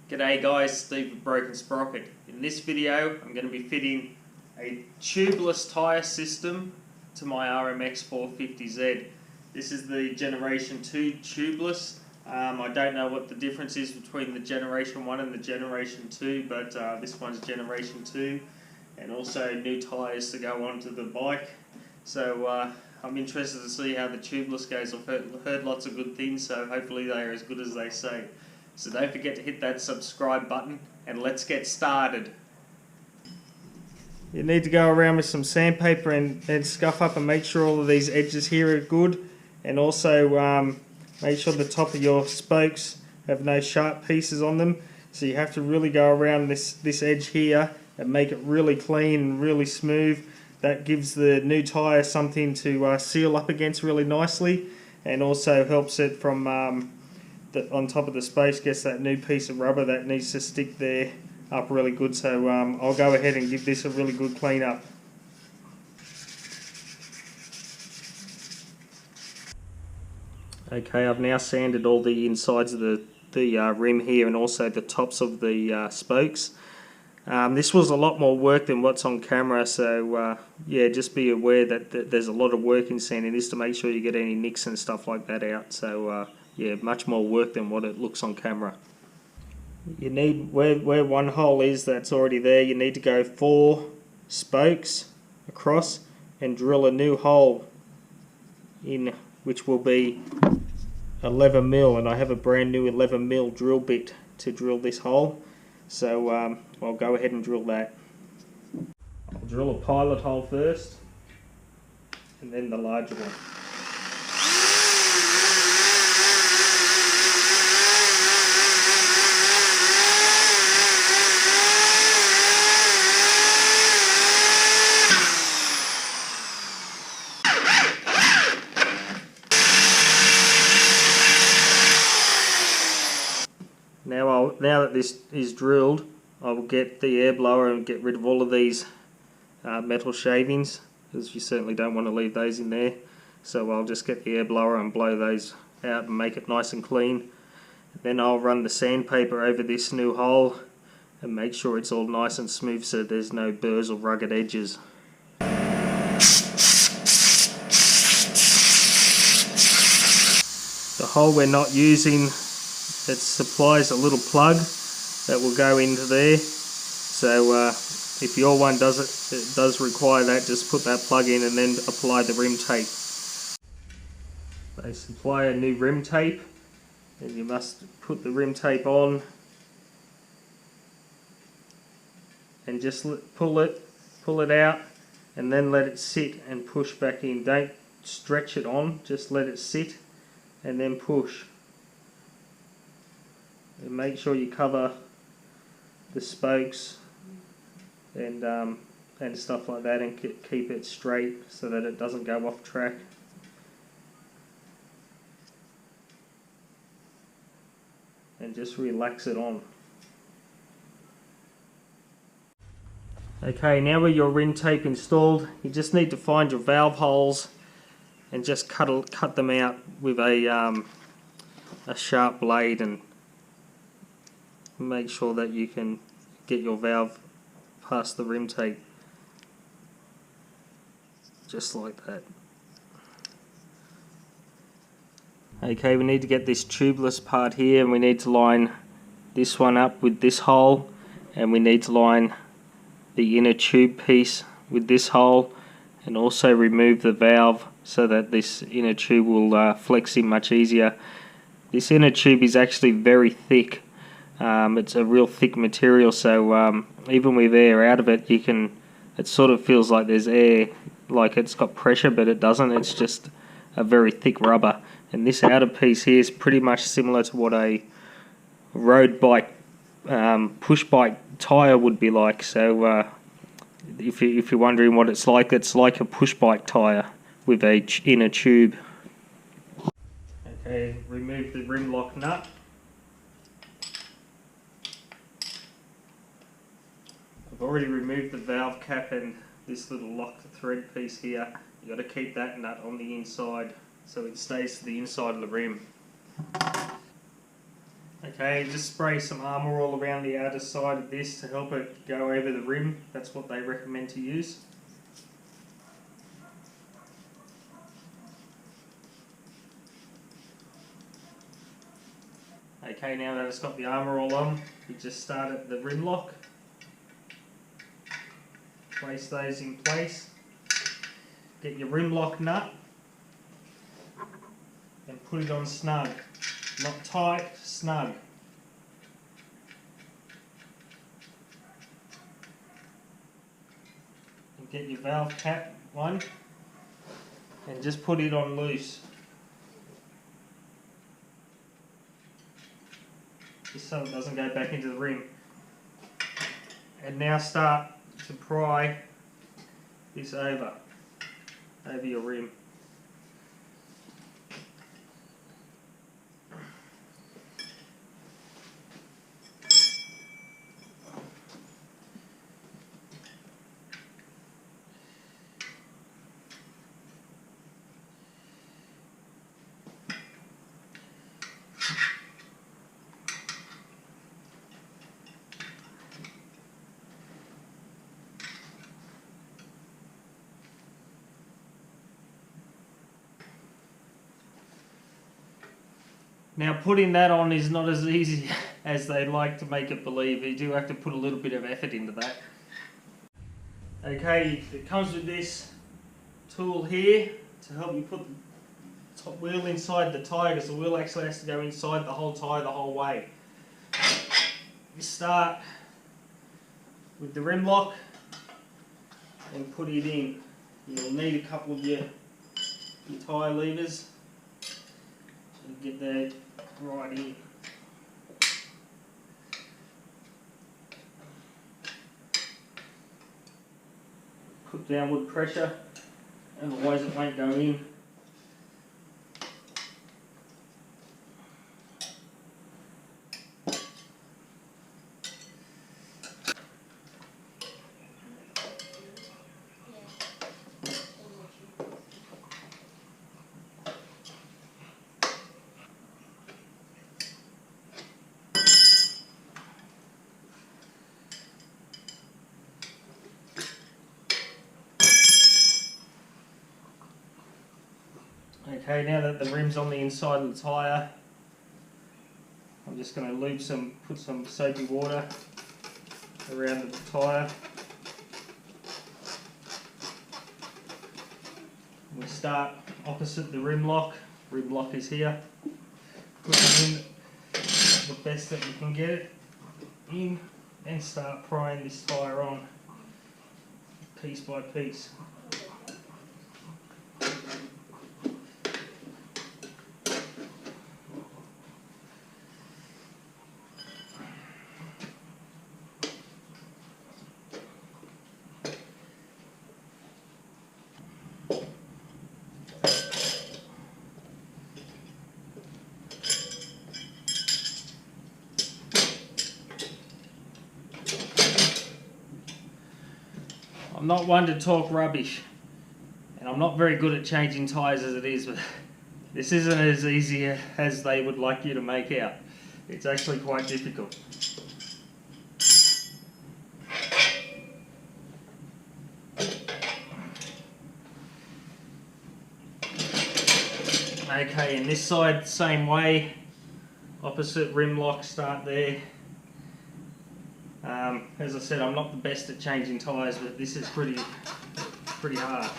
G'day guys, Steve with Broken Sprocket. In this video I'm going to be fitting a tubeless tyre system to my RMX 450Z. This is the Generation 2 Tubliss. I don't know what the difference is between the Generation 1 and the Generation 2, but this one's Generation 2, and also new tyres to go onto the bike. So I'm interested to see how the Tubeless goes. I've heard lots of good things, so hopefully they are as good as they say. So don't forget to hit that subscribe button and let's get started. You need to go around with some sandpaper and scuff up and make sure all of these edges here are good, and also make sure the top of your spokes have no sharp pieces on them. So you have to really go around this edge here and make it really clean and really smooth. That gives the new tyre something to seal up against really nicely, and also helps it from on top of the space, gets that new piece of rubber that needs to stick there up really good. So I'll go ahead and give this a really good clean up. Okay, I've now sanded all the insides of the rim here and also the tops of the spokes. This was a lot more work than what's on camera, so yeah, just be aware that there's a lot of work in sanding this to make sure you get any nicks and stuff like that out. So yeah, much more work than what it looks on camera. You need, where one hole is that's already there, you need to go 4 spokes across and drill a new hole in, which will be 11mm, and I have a brand new 11mm drill bit to drill this hole. So I'll go ahead and drill that. I'll drill a pilot hole first and then the larger one. Now that this is drilled, I will get the air blower and get rid of all of these metal shavings, because you certainly don't want to leave those in there. So I'll just get the air blower and blow those out and make it nice and clean. Then I'll run the sandpaper over this new hole and make sure it's all nice and smooth so there's no burrs or rugged edges. The hole we're not using, it supplies a little plug that will go into there. So if your one does require that, just put that plug in and then apply the rim tape. They supply a new rim tape, and you must put the rim tape on and just pull it out and then let it sit and push back in. Don't stretch it on, just let it sit and then push. And make sure you cover the spokes and stuff like that, and keep it straight so that it doesn't go off track. And just relax it on. Okay, now with your rim tape installed, you just need to find your valve holes and just cut them out with a sharp blade, and make sure that you can get your valve past the rim tape, just like that. Okay, we need to get this tubeless part here, and we need to line this one up with this hole, and we need to line the inner tube piece with this hole, and also remove the valve so that this inner tube will flex in much easier. This inner tube is actually very thick. It's a real thick material, so even with air out of it, it sort of feels like there's air, like it's got pressure, but it doesn't. It's just a very thick rubber. And this outer piece here is pretty much similar to what a road bike, push bike tyre would be like. So if you're wondering what it's like a push bike tyre with a inner tube. Okay, remove the rim lock nut. I've already removed the valve cap and this little lock thread piece here. You've got to keep that nut on the inside so it stays to the inside of the rim. Okay, just spray some armour all around the outer side of this to help it go over the rim. That's what they recommend to use. Okay, now that it's got the armour all on, you just start at the rim lock. Place those in place. Get your rim lock nut and put it on snug. Not tight, snug. And get your valve cap one and just put it on loose. Just so it doesn't go back into the rim. And now start to pry this over your rim. Now putting that on is not as easy as they'd like to make it believe. You do have to put a little bit of effort into that. Okay, it comes with this tool here to help you put the top wheel inside the tyre, because the wheel actually has to go inside the whole tyre the whole way. You start with the rim lock and put it in. You'll need a couple of your tyre levers to get that right in. Put downward pressure, otherwise it won't go in. Okay, now that the rim's on the inside of the tyre, I'm just going to put some soapy water around the tyre. We start opposite the rim lock. Rim lock is here. Put it in the best that you can get it in and start prying this tyre on piece by piece. I'm not one to talk rubbish, and I'm not very good at changing tyres as it is, but this isn't as easy as they would like you to make out. It's actually quite difficult. Okay, and this side, same way, opposite rim lock, start there. As I said, I'm not the best at changing tyres, but this is pretty hard.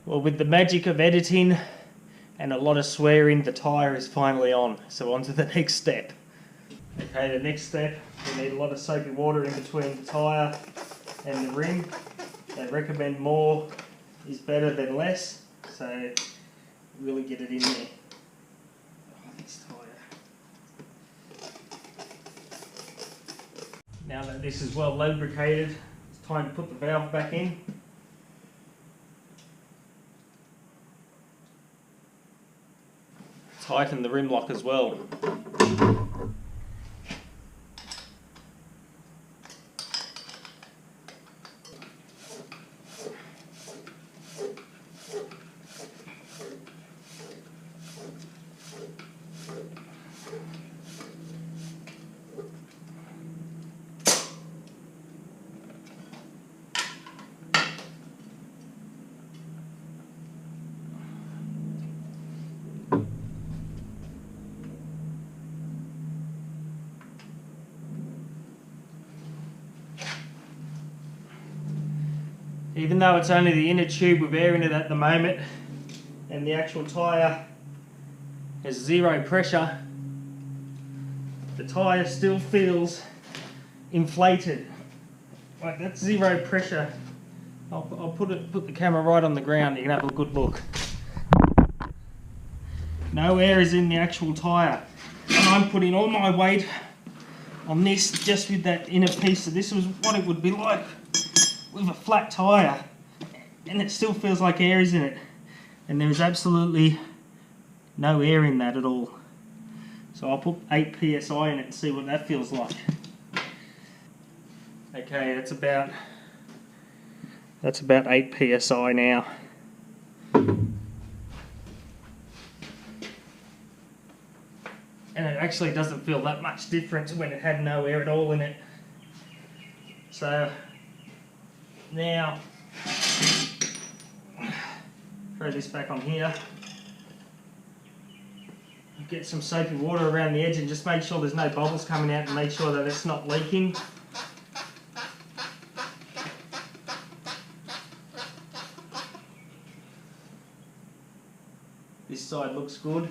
Well, with the magic of editing and a lot of swearing, the tyre is finally on. So on to the next step. Okay, the next step, we need a lot of soapy water in between the tyre and the rim. They recommend more is better than less, so really get it in there. This tyre. Now that this is well lubricated, it's time to put the valve back in. Tighten the rim lock as well. even though it's only the inner tube with air in it at the moment, and the actual tyre has zero pressure, the tyre still feels inflated. Like, that's zero pressure. I'll put the camera right on the ground, you can have a good look. No air is in the actual tyre, and I'm putting all my weight on this just with that inner piece. So this was what it would be like with a flat tyre, and it still feels like air is in it, and there is absolutely no air in that at all. So I'll put 8 psi in it and see what that feels like. Okay, that's about 8 psi now. And it actually doesn't feel that much different when it had no air at all in it. So now, throw this back on here. Get some soapy water around the edge and just make sure there's no bubbles coming out, and make sure that it's not leaking. This side looks good.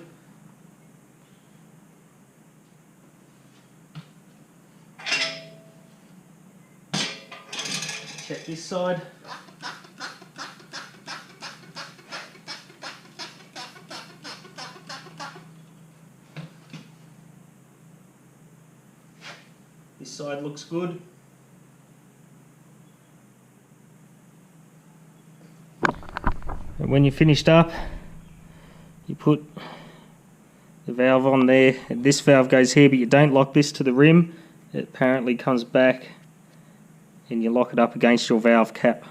Check this side. This side looks good. And when you're finished up, you put the valve on there, and this valve goes here, but you don't lock this to the rim. It apparently comes back and you lock it up against your valve cap.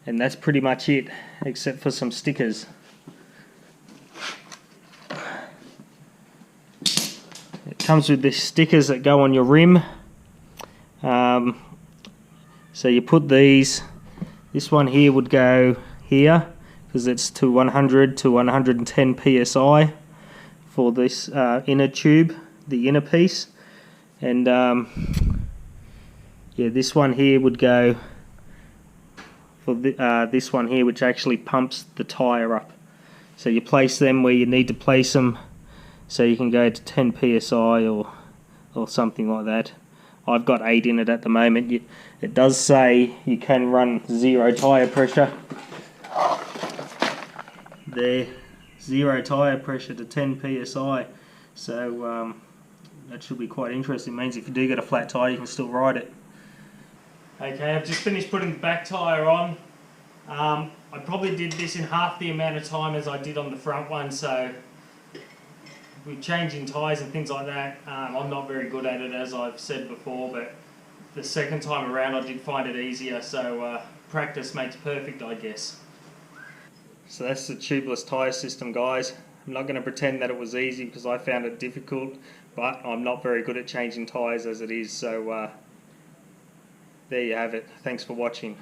And that's pretty much it, except for some stickers. It comes with the stickers that go on your rim. So you put these, this one here would go here, because it's to 100 to 110 psi for this inner tube, the inner piece. And yeah, this one here would go for this one here, which actually pumps the tyre up. So you place them where you need to place them, so you can go to 10 psi or something like that. I've got 8 in it at the moment. It does say you can run 0 tyre pressure. There, 0 tyre pressure to 10 psi. So that should be quite interesting. It means if you do get a flat tyre, you can still ride it. Okay, I've just finished putting the back tyre on. I probably did this in half the amount of time as I did on the front one, so with changing tyres and things like that, I'm not very good at it, as I've said before, but the second time around I did find it easier, so practice makes perfect, I guess. So that's the tubeless tyre system, guys. I'm not going to pretend that it was easy, because I found it difficult, but I'm not very good at changing tyres as it is, so there you have it. Thanks for watching.